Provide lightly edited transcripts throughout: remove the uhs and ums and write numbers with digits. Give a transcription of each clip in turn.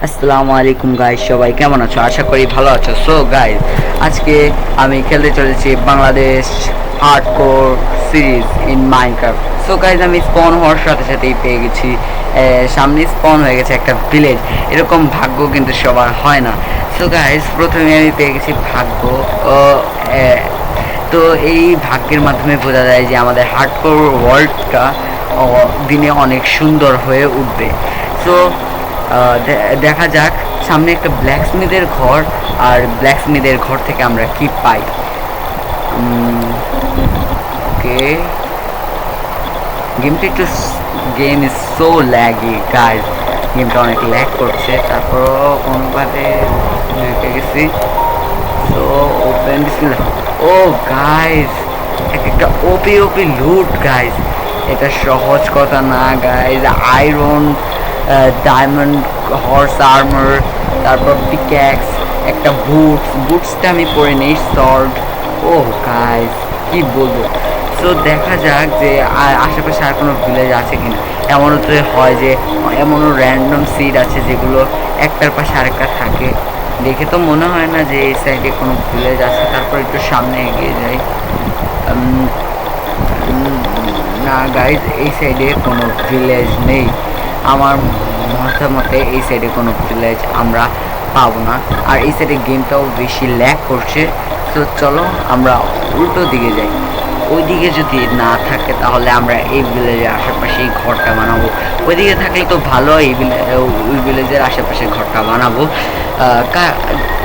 আসসালামু আলাইকুম গাইস, সবাই কেমন আছো? আশা করি ভালো আছো। সো গাইস, আজকে আমি খেলতে চলেছি Bangladesh hardcore series in Minecraft. So guys, আমি স্পন হওয়ার সাথে সাথেই পেয়ে গেছি, সামনে স্পন হয়ে গেছে একটা ভিলেজ। এরকম ভাগ্য কিন্তু সবার হয় না। সো গাইস, প্রথমে আমি পেয়ে গেছি ভাগ্য। ও, তো এই ভাগ্যের মাধ্যমে বোঝা যায় যে আমাদের হার্ডকোর ওয়ার্ল্ডটা দিনে অনেক সুন্দর হয়ে উঠবে। সো দেখা যাক সামনে একটা ব্ল্যাকস্মিথের ঘর, আর ব্ল্যাকস্মিথের ঘর থেকে আমরা কি পাই। ওকে, গেমটা একটু game is so laggy guys, গেমটা অনেক ল্যাগ করছে, তারপরও কোনোভাবে ঢুকে গেছি। সো ওপেন বিসমিল্লাহ। ও গাইজ, একটা ওপি ওপি লুট গাইজ, এটা সহজ কথা না guys. Iron, diamond, horse armour, তারপর পিক্যাক্স, একটা বুটসটা আমি পরে নেই, সল্ট। ও গাইজ, কি বলবো। সো দেখা যাক যে আশেপাশে আর কোনো ভিলেজ আছে কিনা। এমনও তো হয় যে এমনও র্যান্ডম সিড আছে যেগুলো একটার পাশে আরেকটা থাকে। দেখে তো মনে হয় না যে এই সাইডে কোনো ভিলেজ আছে। তারপর একটু সামনে এগিয়ে যাই। না গাইজ, এই সাইডে কোনো ভিলেজ নেই। আমার মতে এই সাইডে কোনো ভিলেজ আমরা পাবো না, আর এই সাইডে গেমটাও বেশি ল্যাগ করছে। তো চলো আমরা উল্টো দিকে যাই। ওই দিকে যদি না থাকে তাহলে আমরা এই ভিলেজের আশেপাশে এই ঘরটা বানাবো। ওই দিকে থাকলে তো ভালো, ওই ভিলেজের আশেপাশে ঘরটা বানাবো।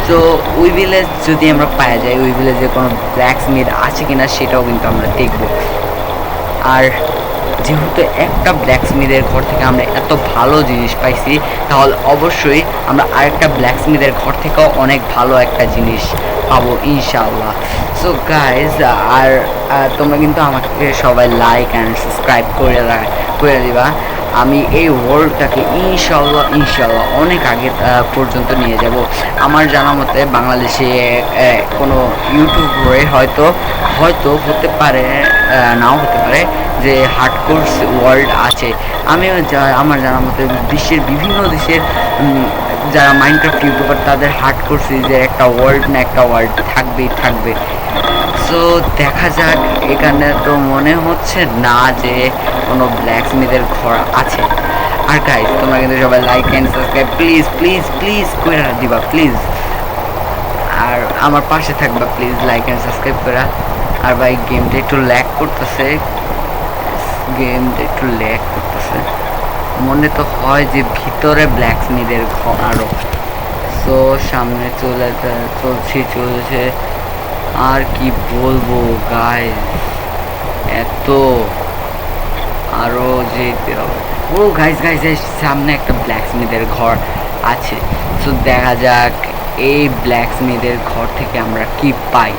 তো ওই ভিলেজ যদি আমরা পাওয়া যাই, ওই ভিলেজে কোনো ব্ল্যাকস্মিথ আছে কিনা সেটাও কিন্তু আমরা দেখব। আর যেহেতু একটা ব্ল্যাকস্মিথের ঘর থেকে আমরা এত ভালো জিনিস পাইছি, তাহলে অবশ্যই আমরা আরেকটা ব্ল্যাকস্মিথের ঘর থেকেও অনেক ভালো একটা জিনিস পাবো ইনশাআল্লাহ। সো গাইজ, আর তোমরা কিন্তু আমাকে সবাই লাইক অ্যান্ড সাবস্ক্রাইব করে দিবা। আমি এই ওয়ার্ল্ডটাকে ইনশাল্লাহ অনেক আগে পর্যন্ত নিয়ে যাব। আমার জানা মতে বাংলাদেশে কোনো ইউটিউবে হয়তো হতে পারে, নাও হতে পারে, যে হার্ডকোর ওয়ার্ল্ড আছে। আমার জানা মতে বিশ্বের বিভিন্ন দেশের যারা মাইনক্রাফট ইউটিউবার, তাদের হার্ডকোর সিরিজের একটা ওয়ার্ল্ড থাকবে। সো দেখা যাক। এখানে তো মনে হচ্ছে না যে কোনো ব্ল্যাকস্মিথের ঘর আছে। আর গাইজ, তোমরা কিন্তু সবাই লাইক অ্যান্ড সাবস্ক্রাইব প্লিজ করে দিবা প্লিজ, আর আমার পাশে থাকবা প্লিজ লাইক অ্যান্ড সাবস্ক্রাইব করা। আর ভাই, গেমটা একটু ল্যাগ করতেছে, মনে তো হয় যে ভিতরে ব্ল্যাকস্মিথের ঘর আরও। সো সামনে চলছে, আর কি বলবো গাইস, এত আরো যেতে হবে। ও গাইস, সামনে একটা ব্ল্যাকস্মিথের ঘর আছে। সো দেখা যাক এই ব্ল্যাকস্মিথের ঘর থেকে আমরা কি পাই।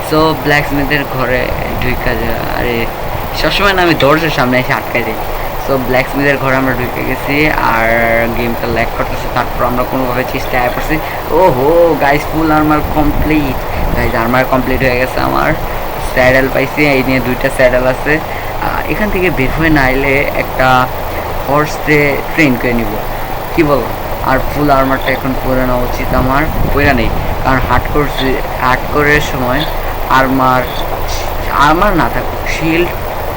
সো ব্ল্যাকস্মিথের ঘরে ঢুকা যায়। আরে সবসময় না আমি দরজার সামনে এসে আটকাই যাই। সো ব্ল্যাকস্মিথের ঘরে আমরা ঢুকে গেছি, আর গেমটা ল্যাগ করতেছে। তারপর আমরা কোনোভাবে চেষ্টায় পড়ছি। ও হো গাইস, ফুল আর্মার কমপ্লিট হয়ে গেছে। আমার স্যাডেল পাইছি, এই নিয়ে 2টা স্যাডেল আছে। এখান থেকে বের হয়ে না এলে একটা হর্সে ট্রেন করে নিব, কি বলো? আর ফুল আর্মারটা এখন পরে নেওয়া উচিত আমার, পরে নেই, কারণ হার্ডকোরের সময় আর্মার না থাকুক, শিল্ড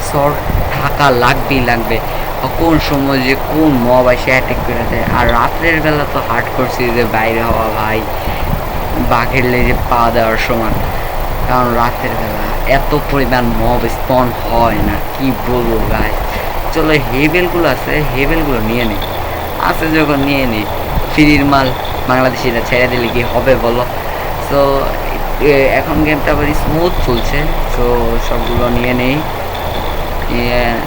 শর্ট থাকা লাগবে। কোন সময় যে কোন মব এসে অ্যাটাক করে দেয়। আর রাত্রের বেলা তো হার্ডকোর সিরিজে বাইরে হওয়া ভাই বাঘের লেজে পা দেওয়ার সমান, কারণ রাতের বেলা এত পরিমাণ মব স্পন হয় না, কি বলবো গাইস। চলো, হেভেলগুলো নিয়ে নিই, আছে যখন নিয়ে নিই। ফ্রির মাল বাংলাদেশিরা ছেড়ে দিলে কি হবে বলো? সো এখন গেমটা আবার স্মুথ চলছে। সো সবগুলো নিয়ে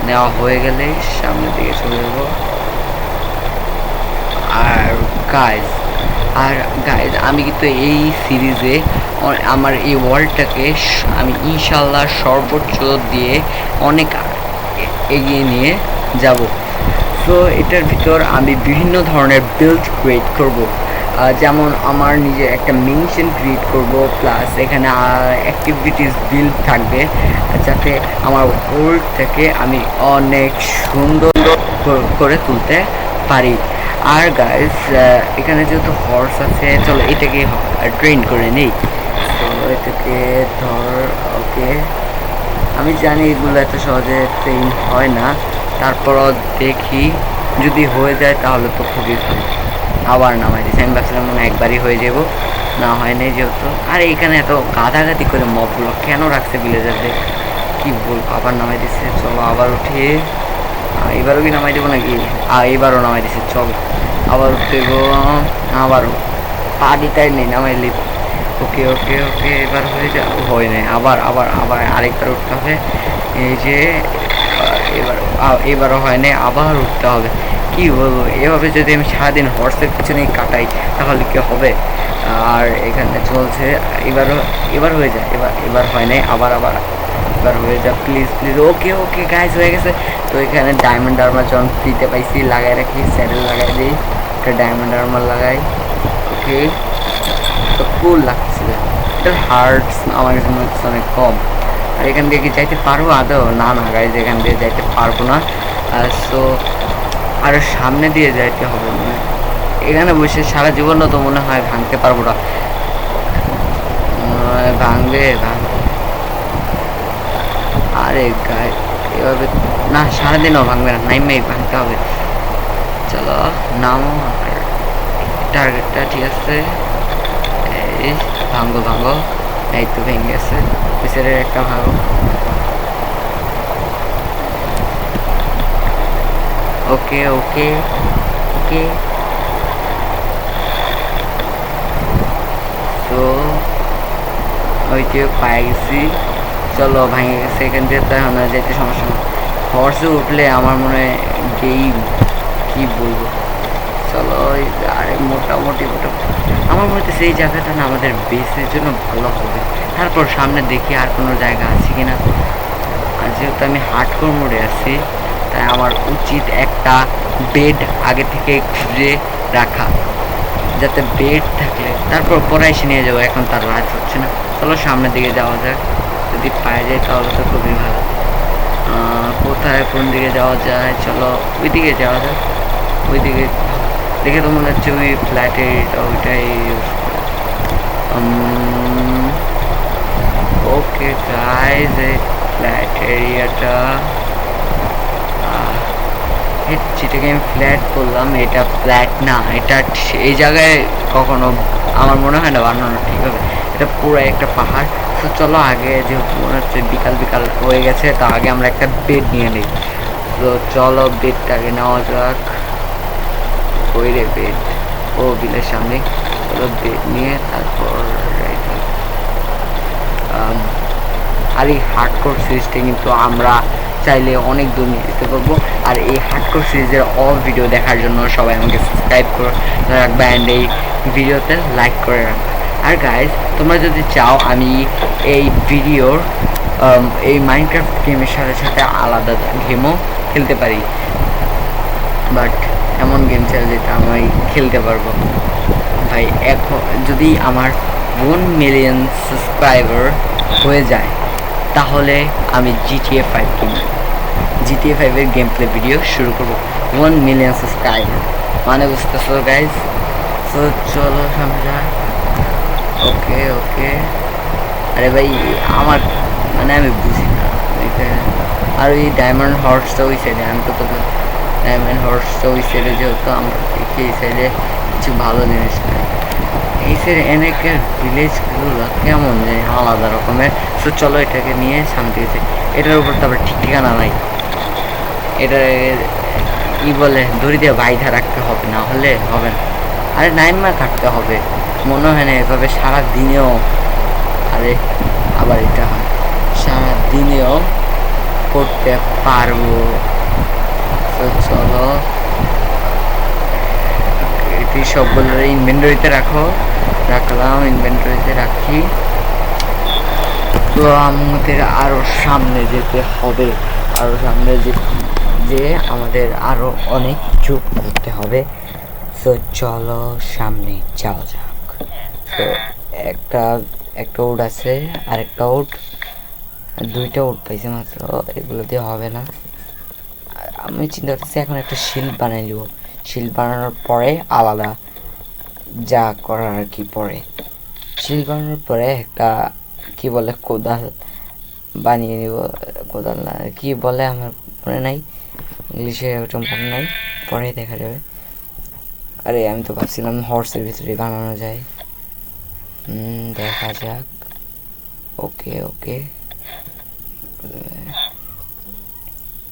নেওয়া হয়ে গেলে সামনের দিকে চলে যাবো। আর গাইজ, আমি কিন্তু এই সিরিজে আমার এই ওয়ার্ল্ডটাকে আমি ইনশাল্লাহ সর্বোচ্চ দিয়ে অনেক এগিয়ে নিয়ে যাব। সো এটার ভিতর আমি বিভিন্ন ধরনের বিল্ড ক্রিয়েট করব, যেমন আমার নিজের একটা মেনশন ক্রিয়েট করব, প্লাস এখানে অ্যাক্টিভিটিস বিল্ড থাকবে, যাতে আমার ওয়ার্ল্ডটাকে আমি অনেক সুন্দর করে তুলতে পারি। আর গাইস এখানে যেহেতু হর্স আছে, চলো এটাকে ট্রেন করে নিই। তো এটাকে ধর, ওকে। আমি জানি এগুলো এত সহজে ট্রেন হয় না, তারপরও দেখি যদি হয়ে যায় তাহলে তো খুবই ভালো। আবার নামাই দিচ্ছি, আমি ভাবছিলাম মনে একবারই হয়ে যাব, না হয় নাই যেহেতু। আর এখানে এত গাদাগাদি করে মবগুলো কেন রাখছে ভিলেজারদের, কি বলবো। আবার নামাই দিচ্ছে, চলো আবার উঠে। এবারও কি নামাই দেবো নাকি? এবারও নামাই দিচ্ছে, চলো আবার উঠতে গো। আবারও পানিটাই নেই, নামাইলি। ওকে ওকে ওকে, এবার হয়ে যা, হয় নাই। আবার আবার আবার আরেকবার উঠতে হবে। এই যে এবারও হয় নাই, আবার উঠতে হবে। কি বলবো, এভাবে যদি আমি সারাদিন হর্সের পিছনেই কাটাই তাহলে কি হবে। আর এখানে চলছে, এবার হয়ে যায়, এবার হয় নাই, আবার আবার এবার হয়ে যা, please please. Okay okay guys, হয়ে গেছে। তো এখানে ডায়মন্ড আর্মার যখন ফ্রিতে পাইছি লাগাই রাখি, স্যাডেল লাগাই দিই, একটা ডায়মন্ড আর্মার লাগাই। ওকে, তো কুল লাগছে। এটার হার্টস আমার কাছে মনে হচ্ছে অনেক কম। আর এখান দিয়ে কি যাইতে পারবো আদৌ? না না গাইজ, এখান দিয়ে যাইতে পারবো না। সো আরও সামনে দিয়ে যাইতে হবে। মানে এখানে বসে সারা জীবনও তো মনে হয় ভাঙতে পারবো না। ভাঙবে। আরে গাই, এভাবে না, সারাদিনও ভাঙবে না, নাইমেই ভাঙতে হবে। চলো নামো, টার্গেটটা ঠিক আছে। এই ভাঙো ভাঙো, এই তো ভেঙে গেছে, পিছনের একটা ভাঙো। ওকে ওকে ওকে, তো ওই যে পায়ে গেছি। চলো ভেঙে গেছে, এখান দিয়ে তো এখন যেতে সমস্যা না। হর্সে উঠলে আমার মনে হয় গেম, কি বলবো। চলো আরে মোটামুটি আমার মনে হচ্ছে সেই জায়গাটা না আমাদের বেসের জন্য ভালো হবে। তারপর সামনে দেখি আর কোনো জায়গা আছে কিনা। আর যেহেতু আমি হার্ডকোর মোডে আছি, তাই আমার উচিত একটা বেড আগে থেকে খুঁজে রাখা, যাতে বেড থাকলে তারপর পরে এসে নিয়ে যাবো। এখন তার রাজ হচ্ছে না, চলো সামনের দিকে যাওয়া যাক। যদি পায়ে যায় তাহলে তো খুবই ভালো। কোথায় কোন দিকে যাওয়া যায়, চলো ওই দিকে যাওয়া যাক। ওই দিকে দেখে তো মনে হচ্ছে ওই ফ্ল্যাটের ওইটাই। ওকে গাইজ, এই ফ্ল্যাট এরিয়াটা, যেটাকে আমি ফ্ল্যাট বললাম, এটা ফ্ল্যাট না, এটা এই জায়গায় কখনো আমার মনে হয় না বানানো ঠিক হবে। এটা পুরো একটা পাহাড়। তো চলো আগে, যেহেতু মনে হচ্ছে বিকাল বিকাল হয়ে গেছে, তো আগে আমরা একটা বেড নিয়ে নিই। তো চলো বেডটাকে নেওয়া যাক। ওই রে বেড, ও বিলের সামনে। চলো বেড নিয়ে তারপর আর এই হার্ডকোর সিরিজটা কিন্তু আমরা চাইলে অনেক দূর নিয়ে যেতে পারবো। আর এই হার্ডকোর সিরিজের অল ভিডিও দেখার জন্য সবাই আমাকে সাবস্ক্রাইব করে রাখবে অ্যান্ড এই ভিডিওতে লাইক করে রাখবে। আর গাইজ, তোমরা যদি চাও আমি এই ভিডিওর এই মাইনক্রাফট গেমের সাথে সাথে আলাদা গেমও খেলতে পারি, বাট এমন গেম চাই যেটা আমি খেলতে পারবো। ভাই এখন যদি আমার 1 মিলিয়ন সাবস্ক্রাইবার হয়ে যায় তাহলে আমি GTA 5 কিনব। GTA 5-এর গেম প্লে ভিডিও শুরু করবো। 1 মিলিয়ন সাবস্ক্রাইবার মানে বুঝতেছো গাইজ। তো চলো সামনে যা। ওকে ওকে, আরে ভাই আমার মানে আমি বুঝি না। আর ওই ডায়মন্ড হর্সটা ওই সাইডে, আমি তো ডায়মন্ড হর্সটা ওই সাইডে, যেহেতু আমরা দেখি এই সাইডে কিছু ভালো জিনিস নেই। এই সাইডে এনেকের ভিলেজগুলো কেমন যে আলাদা রকমের। তো চলো এটাকে নিয়ে সামনে দিয়েছে। এটার উপর তো আবার ঠিক ঠিকানা নাই, এটা কি বলে দড়ি দিয়ে বাইধা রাখতে হবে, না হলে হবে না। আরে নাইমা থাকতে হবে, মনে হয় না এভাবে সারা দিনেও। আরে আবার এটা হয়, সারা দিনেও করতে পারবো। তো চলো এটি সবগুলো ইনভেন্টরিতে রাখলাম, ইনভেন্টরিতে রাখি। তো আমাদের আরো সামনে যেতে হবে, আরো সামনে যে আমাদের আরো অনেক কিছু করতে হবে। তো চলো সামনে যাওয়া যাক। তো একটা উড আছে, আর একটা উড, দুইটা উড পাইছে মাত্র, এগুলো দিয়ে হবে না। আমি চিন্তা করতেছি এখন একটা শিল্ড বানাই নিব। শিল্ড বানানোর পরে আলাদা যা করার আর কি। পরে শিল্ড বানানোর পরে একটা কি বলে কোদাল বানিয়ে নিব। কোদাল না কি বলে আমার মনে নাই, ইংলিশে ওটা মনে নাই, পরে দেখা যাবে। আরে আমি তো ভাবছিলাম হর্সের ভিতরে বানানো যায়। দেখা যাক। ওকে ওকে,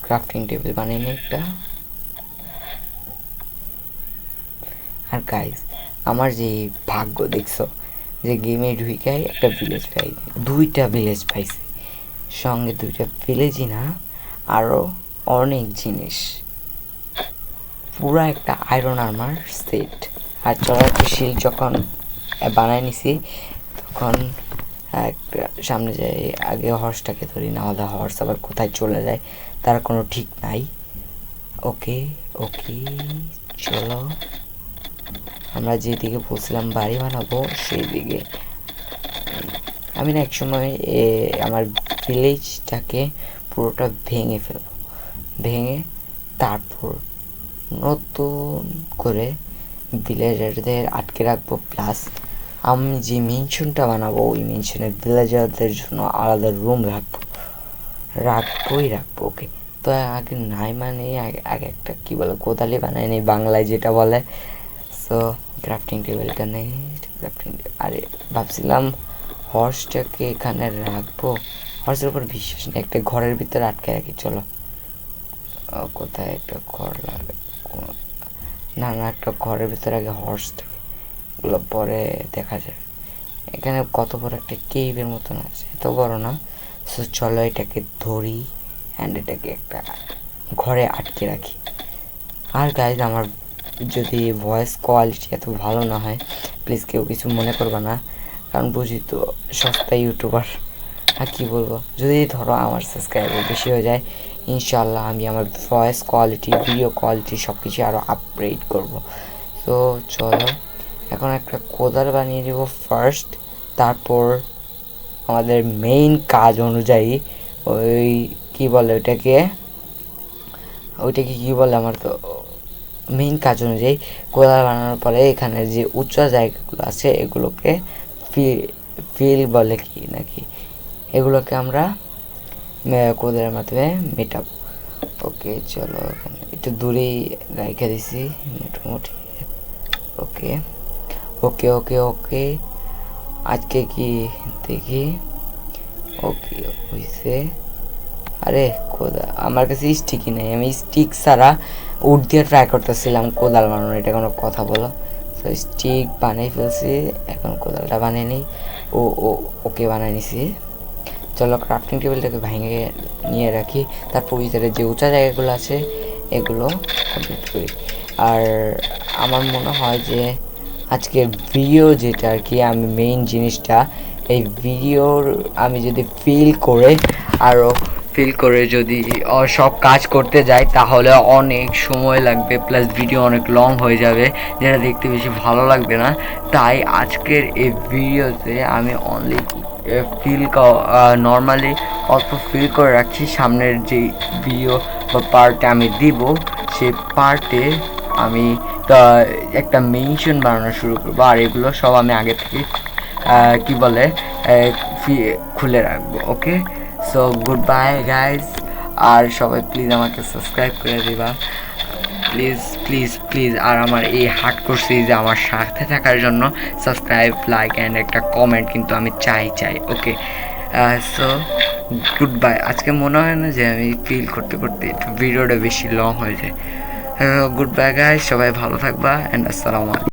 ক্রাফটিং টেবিল বানিয়ে নিই একটা। আর গাইস আমার যে ভাগ্য দেখছো, যে গেমে ঢুকাই একটা ভিলেজ পাই, 2টা ভিলেজ পাইছি, সঙ্গে 2টা ভিলেজই না আরও অনেক জিনিস, পুরা একটা আয়রন আর্মার সেট। আর চলার শিল্ড যখন বানায় নিছি তখন একটা সামনে যাই, আগে হর্সটাকে ধরি, না হলে হর্স আবার কোথায় চলে যায় তার কোনো ঠিক নাই। ওকে ওকে, চলো আমরা যেদিকে বলছিলাম বাড়ি বানাবো সেই দিকে। আমি না একসময় আমার ভিলেজটাকে পুরোটা ভেঙে ফেলবো, ভেঙে তারপর নতুন করে ভিলেজারদের আটকে রাখবো। প্লাস আমি যে মেনশনটা বানাবো ওই মেনশনে ভিলেজারদের জন্য আলাদা রুম রাখবোই। ওকে, তো আগে নাই মানে আগে একটা কী বলে কোদালি বানাই নেই বাংলায় যেটা বলে। সো ক্রাফটিং টেবিলটা নেই, আরে ভাবছিলাম হর্সটাকে এখানে রাখবো, হর্সের উপর বিশ্বাস নেই, একটা ঘরের ভিতরে আটকে রাখি। চলো কোথায় একটা ঘর লাগে, না একটা ঘরের ভিতরে আগে হর্সটাকে, ওগুলো পরে দেখা যায়। এখানে কত বড় একটা কেভের মতন আছে, এত বড় না। সো চলো এটাকে ধরি অ্যান্ড এটাকে একটা ঘরে আটকে রাখি। আর গাইজ আমার যদি ভয়েস কোয়ালিটি এত ভালো না হয় প্লিজ কেউ কিছু মনে করবে না, কারণ বুঝি তো সস্তা ইউটিউবার। আর কী বলবো, যদি ধরো আমার সাবস্ক্রাইবার বেশি হয়ে যায় ইনশাল্লাহ আমি আমার ভয়েস কোয়ালিটি, ভিডিও কোয়ালিটি সব কিছু আরও আপগ্রেড করবো। তো চলো এখন একটা কোদাল বানিয়ে নেব ফার্স্ট, তারপর আমাদের মেইন কাজ অনুযায়ী ওই কী বলে ওইটাকে কী বলে, আমার তো মেইন কাজ অনুযায়ী কোদাল বানানোর পরে এখানে যে উঁচু জায়গাগুলো আছে এগুলোকে ফিল বলে কি নাকি, এগুলোকে আমরা কোদালের মাধ্যমে মেটাবো। ওকে চলো এখানে একটু দূরেই রেখে দিছি মোটামুটি। ওকে ওকে ওকে ওকে, আজকে কি দেখি। ওকে হয়েছে। আরে কোদাল আমার কাছে স্টিকই নেই, আমি স্টিক ছাড়া উড দিয়ে ট্রাই করতেছিলাম কোদাল বানানো, এটা কোনো কথা বলো। তো স্টিক বানিয়ে ফেলছি, এখন কোদালটা বানিয়ে নিই। ওকে বানিয়ে নিছি। চলো ক্রাফটিং টেবিলটাকে ভেঙে নিয়ে রাখি, তারপর ভিতরে যে উঁচা জায়গাগুলো আছে এগুলো কমপ্লিট করি। আর আমার মনে হয় যে আজকের ভিডিও যেটা আর কি, আমি মেইন জিনিসটা এই ভিডিওর আমি যদি ফিল করে যদি সব কাজ করতে যাই তাহলে অনেক সময় লাগবে, প্লাস ভিডিও অনেক লং হয়ে যাবে, যেটা দেখতে বেশি ভালো লাগবে না। তাই আজকের এই ভিডিওতে আমি অনলি নর্মালি অল্প ফিল করে রাখছি। সামনের যে ভিডিও বা পার্টে আমি দিব সেই পার্টে আমি একটা মেনশন বানানো শুরু করবো, আর এগুলো সব আমি আগে থেকে কি বলে খুলে রাখবো। ওকে, সো গুড বাই গাইজ, আর সবাই প্লিজ আমাকে সাবস্ক্রাইব করে দিবা প্লিজ প্লিজ প্লিজ। আর আমার এই হার্ডকোর সিরিজে আমার সাথে থাকার জন্য সাবস্ক্রাইব, লাইক অ্যান্ড একটা কমেন্ট কিন্তু আমি চাই। ওকে, সো গুড বাই। আজকে মনে হয় না যে আমি ফিল করতে ভিডিওটা বেশি লং হয়ে যায়। গুড বাই গাইজ, সবাই ভালো থাকবা অ্যান্ড আসসালামু আলাইকুম।